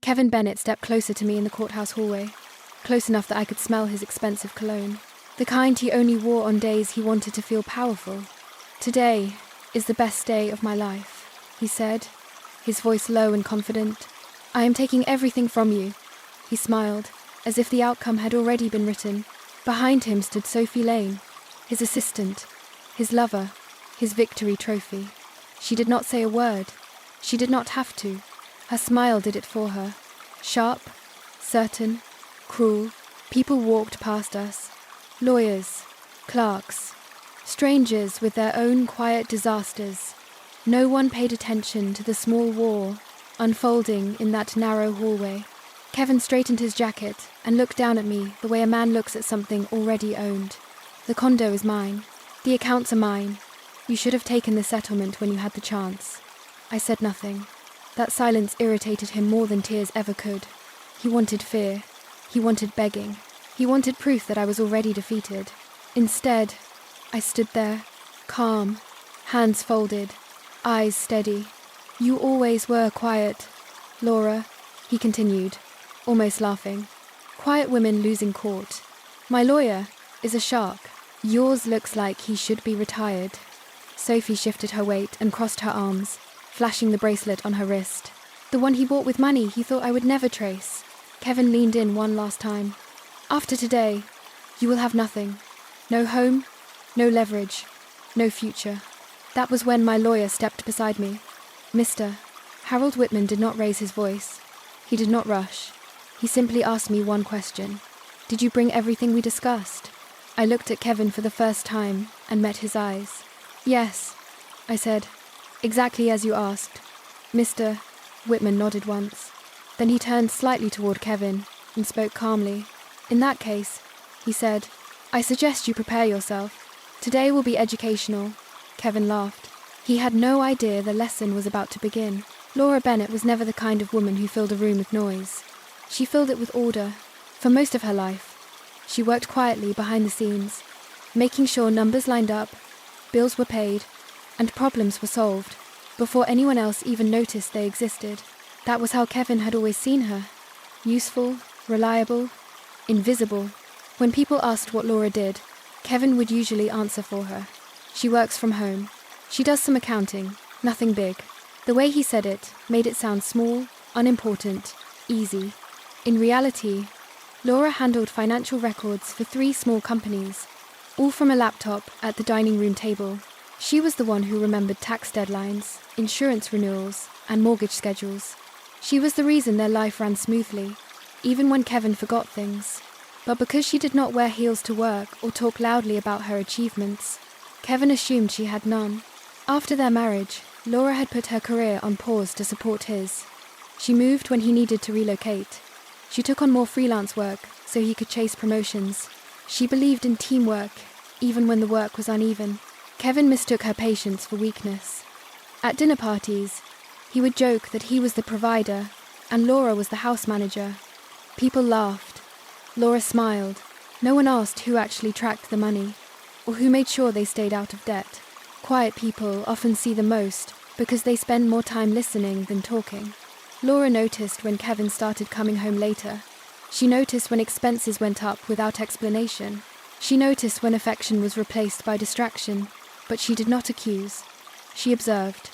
Kevin Bennett stepped closer to me in the courthouse hallway, close enough that I could smell his expensive cologne, the kind he only wore on days he wanted to feel powerful. "Today is the best day of my life," he said, his voice low and confident. "I am taking everything from you." He smiled, as if the outcome had already been written. Behind him stood Sophie Lane, his assistant, his lover, his victory trophy. She did not say a word. She did not have to. Her smile did it for her. Sharp, certain, cruel. People walked past us. Lawyers, clerks, strangers with their own quiet disasters. No one paid attention to the small war unfolding in that narrow hallway. Kevin straightened his jacket and looked down at me the way a man looks at something already owned. "The condo is mine. The accounts are mine. You should have taken the settlement when you had the chance." I said nothing. That silence irritated him more than tears ever could. He wanted fear. He wanted begging. He wanted proof that I was already defeated. Instead, I stood there, calm, hands folded, eyes steady. "You always were quiet, Laura," he continued, almost laughing. "Quiet women lose in court. My lawyer is a shark. Yours looks like he should be retired." Sophie shifted her weight and crossed her arms, flashing the bracelet on her wrist. "The one he bought with money he thought I would never trace." Kevin leaned in one last time. "After today, you will have nothing. No home, no leverage, no future." That was when my lawyer stepped beside me. Mr. Harold Whitman did not raise his voice. He did not rush. He simply asked me one question. "Did you bring everything we discussed?" I looked at Kevin for the first time and met his eyes. "Yes," I said, "exactly as you asked." Mr. Whitman nodded once. Then he turned slightly toward Kevin and spoke calmly. "In that case," he said, "I suggest you prepare yourself. Today will be educational." Kevin laughed. He had no idea the lesson was about to begin. Laura Bennett was never the kind of woman who filled a room with noise. She filled it with order. For most of her life, she worked quietly behind the scenes, making sure numbers lined up, bills were paid, and problems were solved before anyone else even noticed they existed. That was how Kevin had always seen her. Useful, reliable, invisible. When people asked what Laura did, Kevin would usually answer for her. "She works from home. She does some accounting, nothing big." The way he said it made it sound small, unimportant, easy. In reality, Laura handled financial records for 3 small companies, all from a laptop at the dining room table. She was the one who remembered tax deadlines, insurance renewals, and mortgage schedules. She was the reason their life ran smoothly, even when Kevin forgot things. But because she did not wear heels to work or talk loudly about her achievements, Kevin assumed she had none. After their marriage, Laura had put her career on pause to support his. She moved when he needed to relocate. She took on more freelance work so he could chase promotions. She believed in teamwork, even when the work was uneven. Kevin mistook her patience for weakness. At dinner parties, he would joke that he was the provider and Laura was the house manager. People laughed. Laura smiled. No one asked who actually tracked the money or who made sure they stayed out of debt. Quiet people often see the most because they spend more time listening than talking. Laura noticed when Kevin started coming home later. She noticed when expenses went up without explanation. She noticed when affection was replaced by distraction, but she did not accuse. She observed,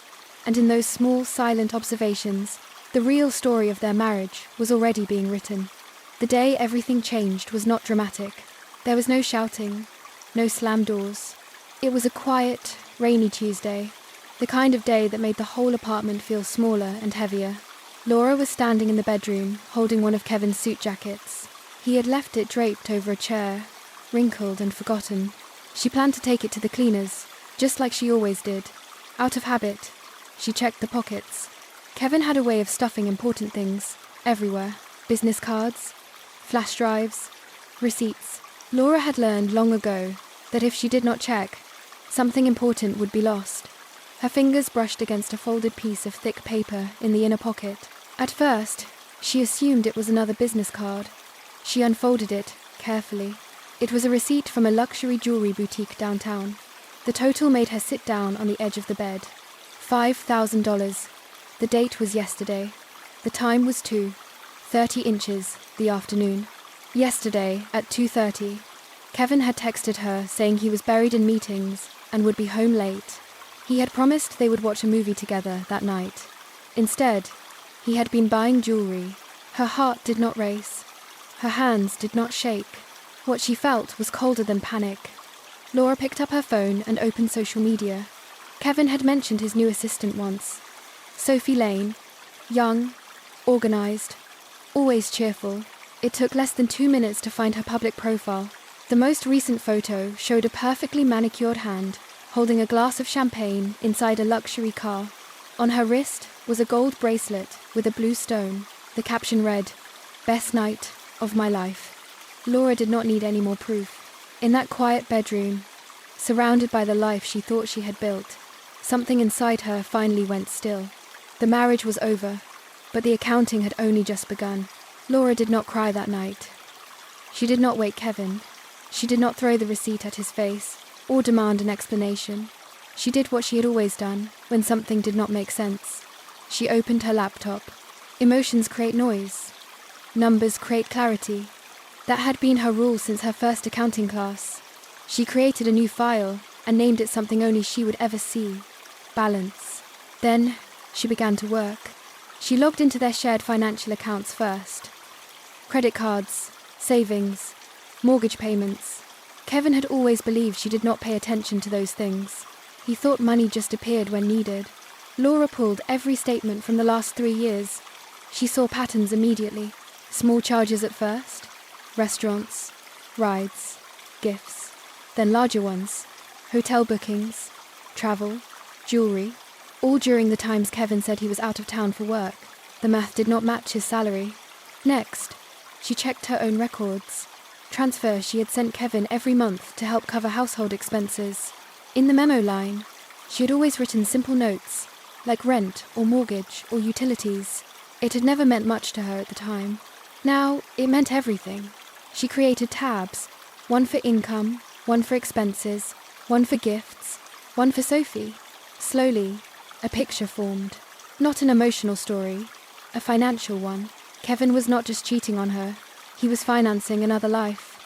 and in those small, silent observations, the real story of their marriage was already being written. The day everything changed was not dramatic. There was no shouting, no slammed doors. It was a quiet, rainy Tuesday, the kind of day that made the whole apartment feel smaller and heavier. Laura was standing in the bedroom, holding one of Kevin's suit jackets. He had left it draped over a chair, wrinkled and forgotten. She planned to take it to the cleaners, just like she always did. Out of habit, she checked the pockets. Kevin had a way of stuffing important things, everywhere. Business cards, flash drives, receipts. Laura had learned long ago that if she did not check, something important would be lost. Her fingers brushed against a folded piece of thick paper in the inner pocket. At first, she assumed it was another business card. She unfolded it carefully. It was a receipt from a luxury jewelry boutique downtown. The total made her sit down on the edge of the bed. $5,000. The date was yesterday. The time was 2. 30 inches, the afternoon. Yesterday, at 2:30, Kevin had texted her saying he was buried in meetings and would be home late. He had promised they would watch a movie together that night. Instead, he had been buying jewelry. Her heart did not race. Her hands did not shake. What she felt was colder than panic. Laura picked up her phone and opened social media. Kevin had mentioned his new assistant once. Sophie Lane, young, organized, always cheerful. It took less than 2 minutes to find her public profile. The most recent photo showed a perfectly manicured hand holding a glass of champagne inside a luxury car. On her wrist was a gold bracelet with a blue stone. The caption read, "Best night of my life." Laura did not need any more proof. In that quiet bedroom, surrounded by the life she thought she had built, something inside her finally went still. The marriage was over, but the accounting had only just begun. Laura did not cry that night. She did not wake Kevin. She did not throw the receipt at his face or demand an explanation. She did what she had always done when something did not make sense. She opened her laptop. Emotions create noise. Numbers create clarity. That had been her rule since her first accounting class. She created a new file and named it something only she would ever see: balance. Then she began to work. She logged into their shared financial accounts first. Credit cards, savings, mortgage payments. Kevin had always believed she did not pay attention to those things. He thought money just appeared when needed. Laura pulled every statement from the last 3 years. She saw patterns immediately. Small charges at first, restaurants, rides, gifts. Then larger ones, hotel bookings, travel, jewelry, all during the times Kevin said he was out of town for work. The math did not match his salary. Next, she checked her own records. Transfers she had sent Kevin every month to help cover household expenses. In the memo line, she had always written simple notes, like rent or mortgage or utilities. It had never meant much to her at the time. Now, it meant everything. She created tabs, one for income, one for expenses, one for gifts, one for Sophie. Slowly, a picture formed. Not an emotional story, a financial one. Kevin was not just cheating on her, he was financing another life.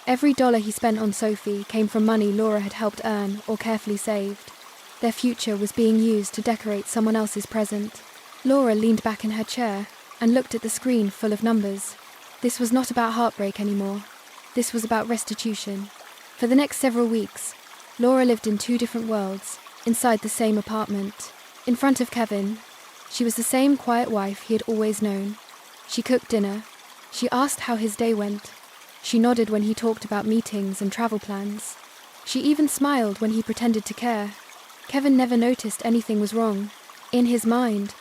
Every dollar he spent on Sophie came from money Laura had helped earn or carefully saved. Their future was being used to decorate someone else's present. Laura leaned back in her chair and looked at the screen full of numbers. This was not about heartbreak anymore. This was about restitution. For the next several weeks, Laura lived in 2 different worlds, inside the same apartment. In front of Kevin, she was the same quiet wife he had always known. She cooked dinner. She asked how his day went. She nodded when he talked about meetings and travel plans. She even smiled when he pretended to care. Kevin never noticed anything was wrong. In his mind,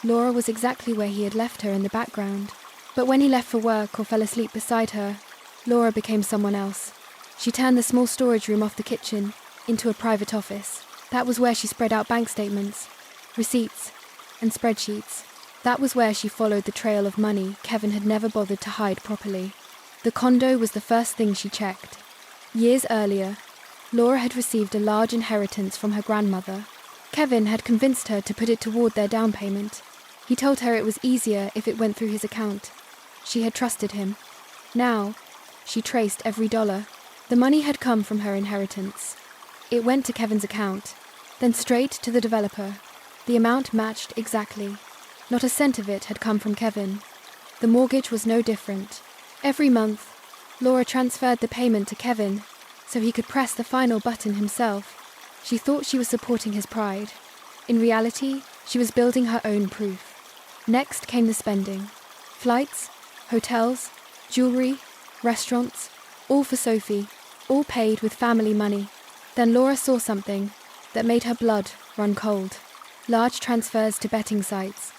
Laura was exactly where he had left her in the background. But when he left for work or fell asleep beside her, Laura became someone else. She turned the small storage room off the kitchen into a private office. That was where she spread out bank statements, receipts, and spreadsheets. That was where she followed the trail of money Kevin had never bothered to hide properly. The condo was the first thing she checked. Years earlier, Laura had received a large inheritance from her grandmother. Kevin had convinced her to put it toward their down payment. He told her it was easier if it went through his account. She had trusted him. Now, she traced every dollar. The money had come from her inheritance. It went to Kevin's account, then straight to the developer. The amount matched exactly. Not a cent of it had come from Kevin. The mortgage was no different. Every month, Laura transferred the payment to Kevin so he could press the final button himself. She thought she was supporting his pride. In reality, she was building her own proof. Next came the spending. Flights, hotels, jewelry, restaurants, all for Sophie, all paid with family money. Then Laura saw something that made her blood run cold. Large transfers to betting sites,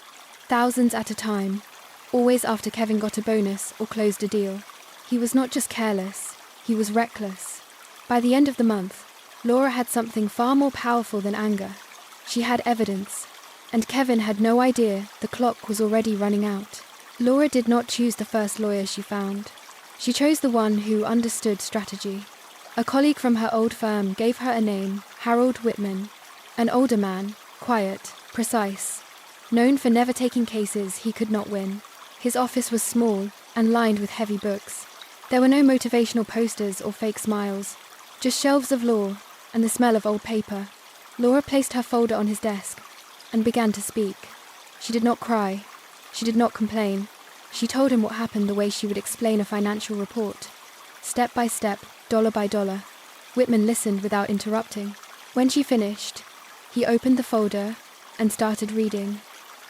thousands at a time, always after Kevin got a bonus or closed a deal. He was not just careless, he was reckless. By the end of the month, Laura had something far more powerful than anger. She had evidence, and Kevin had no idea the clock was already running out. Laura did not choose the first lawyer she found. She chose the one who understood strategy. A colleague from her old firm gave her a name, Harold Whitman, an older man, quiet, precise, known for never taking cases he could not win. His office was small and lined with heavy books. There were no motivational posters or fake smiles, just shelves of law and the smell of old paper. Laura placed her folder on his desk and began to speak. She did not cry. She did not complain. She told him what happened the way she would explain a financial report. Step by step, dollar by dollar. Whitman listened without interrupting. When she finished, he opened the folder and started reading.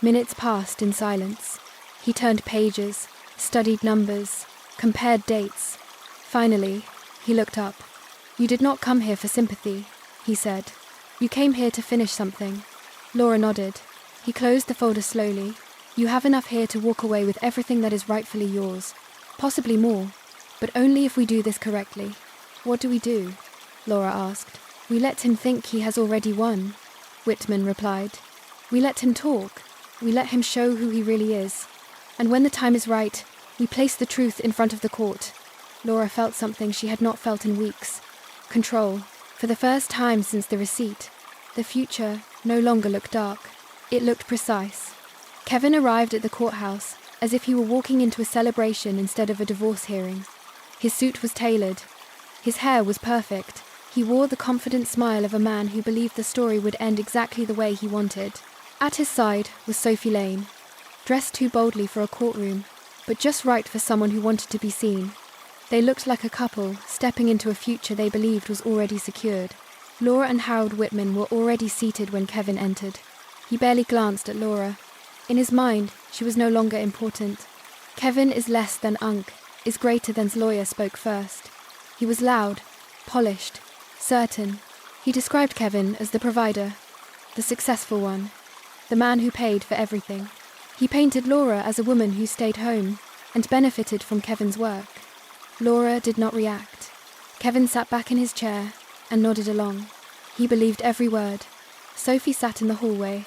Minutes passed in silence. He turned pages, studied numbers, compared dates. Finally, he looked up. "You did not come here for sympathy," he said. "You came here to finish something." Laura nodded. He closed the folder slowly. "You have enough here to walk away with everything that is rightfully yours. Possibly more, but only if we do this correctly." "What do we do?" Laura asked. "We let him think he has already won," Whitman replied. "We let him talk. We let him show who he really is. And when the time is right, we place the truth in front of the court." Laura felt something she had not felt in weeks. Control. For the first time since the receipt, the future no longer looked dark. It looked precise. Kevin arrived at the courthouse as if he were walking into a celebration instead of a divorce hearing. His suit was tailored. His hair was perfect. He wore the confident smile of a man who believed the story would end exactly the way he wanted. At his side was Sophie Lane, dressed too boldly for a courtroom, but just right for someone who wanted to be seen. They looked like a couple stepping into a future they believed was already secured. Laura and Harold Whitman were already seated when Kevin entered. He barely glanced at Laura. In his mind, she was no longer important. "Kevin is less than Unc, is greater than's lawyer," spoke first. He was loud, polished, certain. He described Kevin as the provider, the successful one, the man who paid for everything. He painted Laura as a woman who stayed home and benefited from Kevin's work. Laura did not react. Kevin sat back in his chair and nodded along. He believed every word. Sophie sat in the hallway,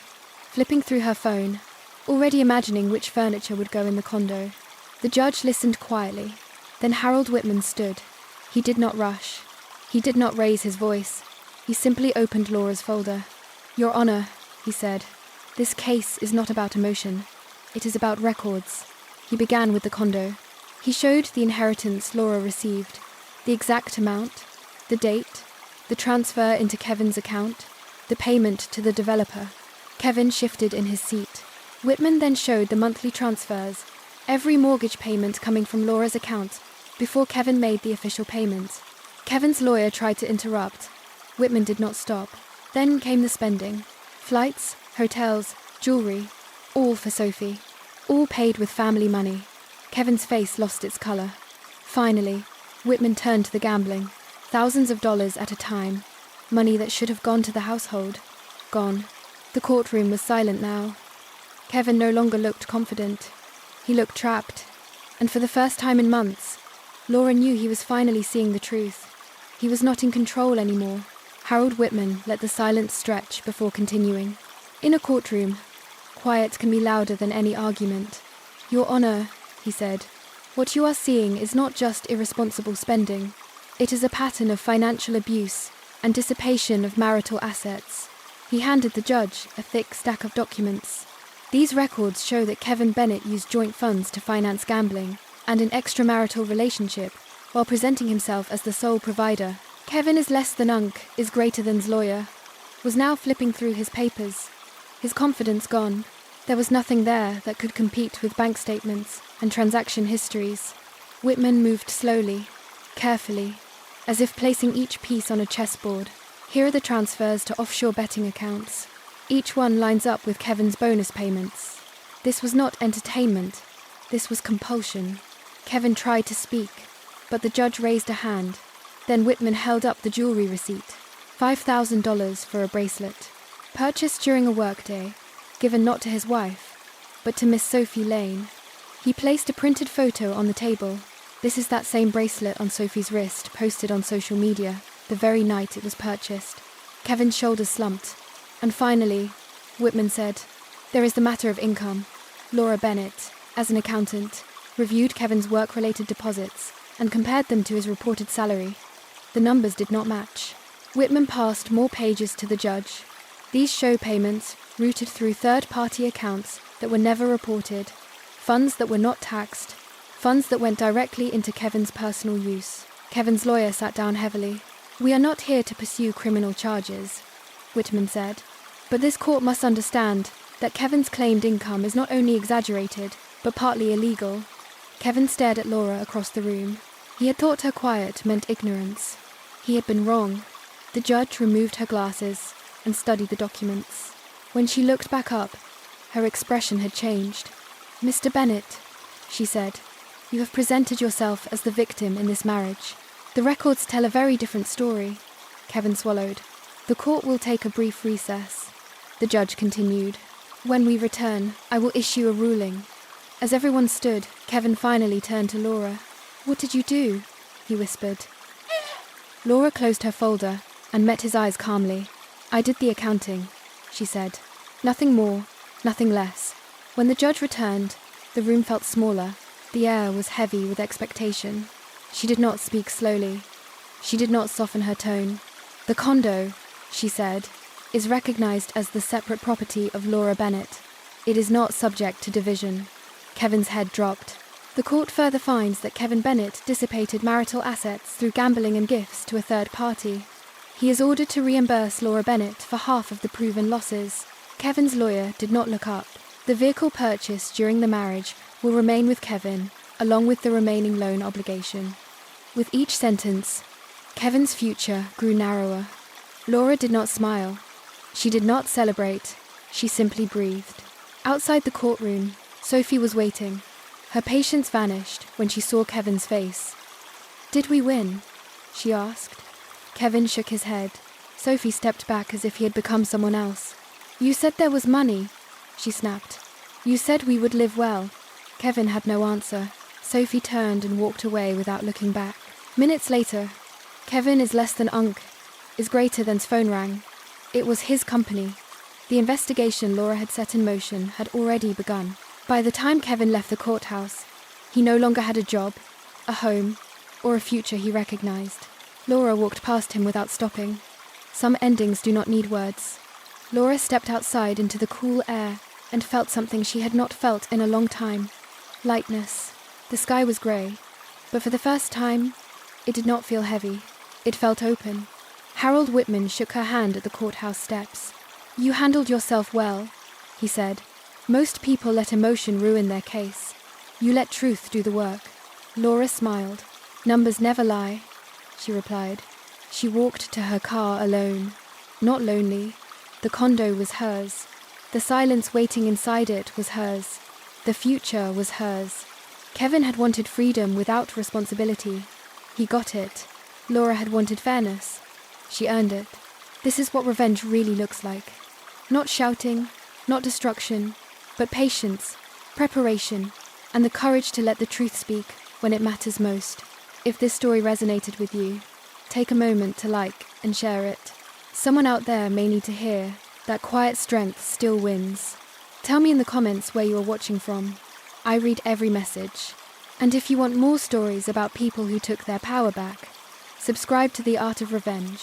flipping through her phone, already imagining which furniture would go in the condo. The judge listened quietly. Then Harold Whitman stood. He did not rush. He did not raise his voice. He simply opened Laura's folder. "Your Honor," he said, "this case is not about emotion. It is about records." He began with the condo. He showed the inheritance Laura received, the exact amount, the date, the transfer into Kevin's account, the payment to the developer. Kevin shifted in his seat. Whitman then showed the monthly transfers, every mortgage payment coming from Laura's account before Kevin made the official payment. Kevin's lawyer tried to interrupt. Whitman did not stop. Then came the spending. Flights, hotels, jewelry, all for Sophie. All paid with family money. Kevin's face lost its color. Finally, Whitman turned to the gambling. Thousands of dollars at a time. Money that should have gone to the household. Gone. The courtroom was silent now. Kevin no longer looked confident. He looked trapped. And for the first time in months, Laura knew he was finally seeing the truth. He was not in control anymore. Harold Whitman let the silence stretch before continuing. In a courtroom, quiet can be louder than any argument. "Your Honor," he said, "what you are seeing is not just irresponsible spending. It is a pattern of financial abuse and dissipation of marital assets." He handed the judge a thick stack of documents. These records show that Kevin Bennett used joint funds to finance gambling and an extramarital relationship while presenting himself as the sole provider. Kevin is less than Unc, is greater than's lawyer, was now flipping through his papers. His confidence gone. There was nothing there that could compete with bank statements and transaction histories. Whitman moved slowly, carefully, as if placing each piece on a chessboard. Here are the transfers to offshore betting accounts. Each one lines up with Kevin's bonus payments. This was not entertainment. This was compulsion. Kevin tried to speak, but the judge raised a hand. Then Whitman held up the jewelry receipt. $5,000 for a bracelet. Purchased during a workday, given not to his wife, but to Miss Sophie Lane. He placed a printed photo on the table. This is that same bracelet on Sophie's wrist, posted on social media, the very night it was purchased. Kevin's shoulders slumped. And finally, Whitman said, "There is the matter of income." Laura Bennett, as an accountant, reviewed Kevin's work-related deposits and compared them to his reported salary. The numbers did not match. Whitman passed more pages to the judge. These show payments routed through third-party accounts that were never reported. Funds that were not taxed. Funds that went directly into Kevin's personal use. Kevin's lawyer sat down heavily. "We are not here to pursue criminal charges," Whitman said. "But this court must understand that Kevin's claimed income is not only exaggerated, but partly illegal." Kevin stared at Laura across the room. He had thought her quiet meant ignorance. He had been wrong. The judge removed her glasses and studied the documents. When she looked back up, her expression had changed. "Mr. Bennett," she said, "you have presented yourself as the victim in this marriage. The records tell a very different story." Kevin swallowed. "The court will take a brief recess," the judge continued. "When we return, I will issue a ruling." As everyone stood, Kevin finally turned to Laura. "What did you do?" he whispered. Laura closed her folder and met his eyes calmly. "I did the accounting," she said. "Nothing more, nothing less." When the judge returned, the room felt smaller. The air was heavy with expectation. She did not speak slowly. She did not soften her tone. "The condo," she said, "is recognized as the separate property of Laura Bennett. It is not subject to division." Kevin's head dropped. The court further finds that Kevin Bennett dissipated marital assets through gambling and gifts to a third party. He is ordered to reimburse Laura Bennett for half of the proven losses. Kevin's lawyer did not look up. The vehicle purchased during the marriage will remain with Kevin, along with the remaining loan obligation. With each sentence, Kevin's future grew narrower. Laura did not smile. She did not celebrate. She simply breathed. Outside the courtroom, Sophie was waiting. Her patience vanished when she saw Kevin's face. "Did we win?" she asked. Kevin shook his head. Sophie stepped back as if he had become someone else. "You said there was money," she snapped. "You said we would live well." Kevin had no answer. Sophie turned and walked away without looking back. Minutes later, Kevin is less than unk, is greater than's phone rang. It was his company. The investigation Laura had set in motion had already begun. By the time Kevin left the courthouse, he no longer had a job, a home, or a future he recognized. Laura walked past him without stopping. Some endings do not need words. Laura stepped outside into the cool air and felt something she had not felt in a long time. Lightness. The sky was grey, but for the first time, it did not feel heavy. It felt open. Harold Whitman shook her hand at the courthouse steps. "You handled yourself well," he said. "Most people let emotion ruin their case. You let truth do the work." Laura smiled. "Numbers never lie," she replied. She walked to her car alone. Not lonely. The condo was hers. The silence waiting inside it was hers. The future was hers. Kevin had wanted freedom without responsibility. He got it. Laura had wanted fairness. She earned it. This is what revenge really looks like. Not shouting, not destruction, but patience, preparation, and the courage to let the truth speak when it matters most. If this story resonated with you, take a moment to like and share it. Someone out there may need to hear that quiet strength still wins. Tell me in the comments where you are watching from. I read every message. And if you want more stories about people who took their power back, subscribe to The Art of Revenge.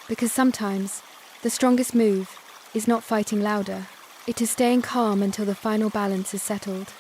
Because sometimes the strongest move is not fighting louder. It is staying calm until the final balance is settled.